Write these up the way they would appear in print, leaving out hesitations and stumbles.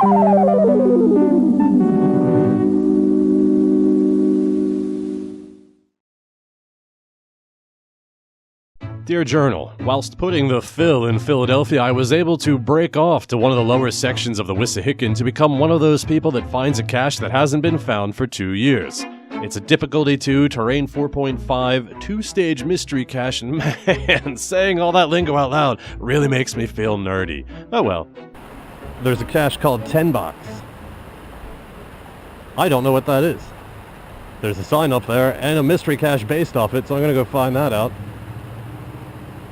Dear Journal, whilst putting the Phil in Philadelphia, I was able to break off to one of the lower sections of the Wissahickon to become one of those people that finds a cache that hasn't been found for 2 years. It's a difficulty 2, terrain 4.5, 2-stage mystery cache, and man, saying all that lingo out loud really makes me feel nerdy. Oh well. There's a cache called 10 Box. I don't know what that is. There's a sign up there and a mystery cache based off it, so I'm gonna go find that out.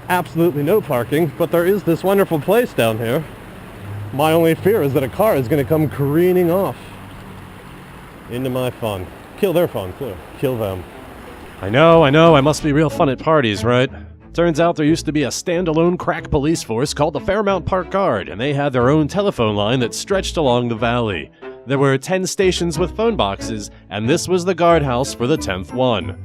Absolutely no parking, but there is this wonderful place down here. My only fear is that a car is going to come careening off into my fun. Kill their fun, too. Kill them. I know, I must be real fun at parties, right? Turns out there used to be a standalone crack police force called the Fairmount Park Guard, and they had their own telephone line that stretched along the valley. There were 10 stations with phone boxes, and this was the guardhouse for the 10th one.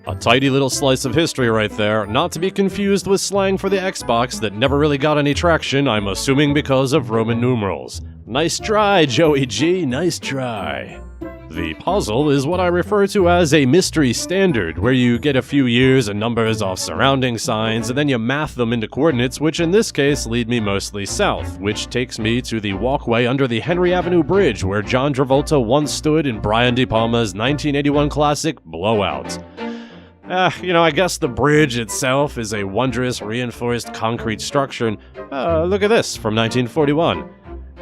A tidy little slice of history right there, not to be confused with slang for the Xbox that never really got any traction, I'm assuming because of Roman numerals. Nice try, Joey G, nice try. The puzzle is what I refer to as a mystery standard, where you get a few years and numbers off surrounding signs, and then you math them into coordinates, which in this case lead me mostly south, which takes me to the walkway under the Henry Avenue Bridge, where John Travolta once stood in Brian De Palma's 1981 classic, Blowout. I guess the bridge itself is a wondrous reinforced concrete structure, and look at this, from 1941.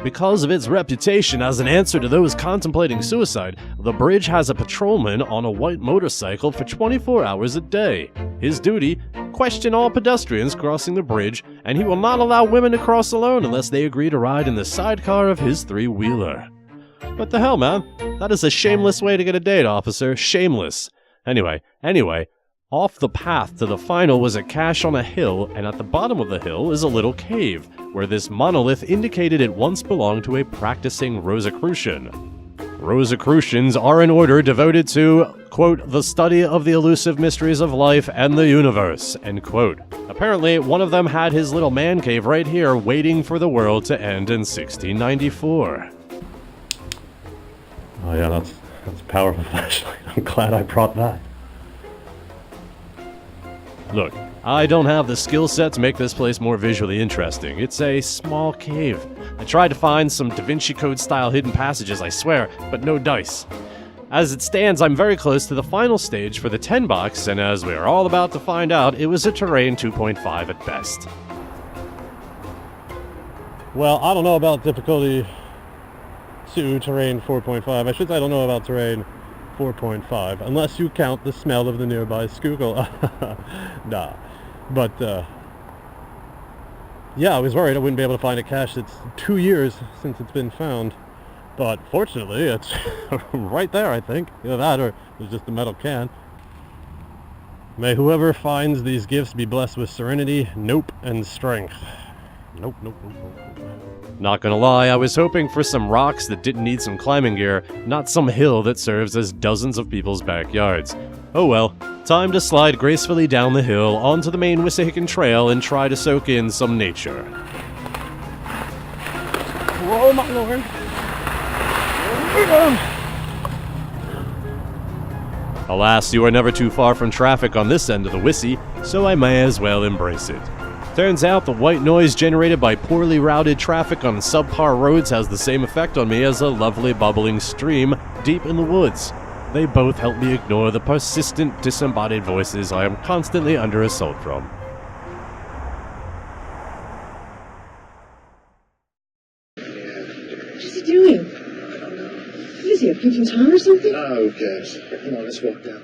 Because of its reputation as an answer to those contemplating suicide, the bridge has a patrolman on a white motorcycle for 24 hours a day. His duty? Question all pedestrians crossing the bridge, and he will not allow women to cross alone unless they agree to ride in the sidecar of his three-wheeler. What the hell, man? That is a shameless way to get a date, officer. Shameless. Anyway, off the path to the final was a cache on a hill, and at the bottom of the hill is a little cave, where this monolith indicated it once belonged to a practicing Rosicrucian. Rosicrucians are an order devoted to, quote, the study of the elusive mysteries of life and the universe, end quote. Apparently, one of them had his little man cave right here waiting for the world to end in 1694. Oh yeah, that's a powerful flashlight. I'm glad I brought that. Look, I don't have the skill set to make this place more visually interesting. It's a small cave. I tried to find some Da Vinci Code style hidden passages, I swear, but no dice. As it stands, I'm very close to the final stage for the 10 box, and as we are all about to find out, it was a terrain 2.5 at best. Well, I don't know about difficulty 2, terrain 4.5. I should say I don't know about terrain 4.5, unless you count the smell of the nearby Schuylkill. Nah. But, yeah, I was worried I wouldn't be able to find a cache that's 2 years since it's been found. But fortunately, it's right there, I think. Either that or there's just a metal can. May whoever finds these gifts be blessed with serenity, nope, and strength. Nope. Not gonna lie, I was hoping for some rocks that didn't need some climbing gear, not some hill that serves as dozens of people's backyards. Oh well, time to slide gracefully down the hill onto the main Wissahickon Trail and try to soak in some nature. Whoa, my lord! Alas, you are never too far from traffic on this end of the Wissy, so I may as well embrace it. Turns out the white noise generated by poorly routed traffic on subpar roads has the same effect on me as a lovely bubbling stream deep in the woods. They both help me ignore the persistent disembodied voices I am constantly under assault from. What's he doing? What is he, a peeping Tom or something? Oh, who cares? Come on, let's walk down.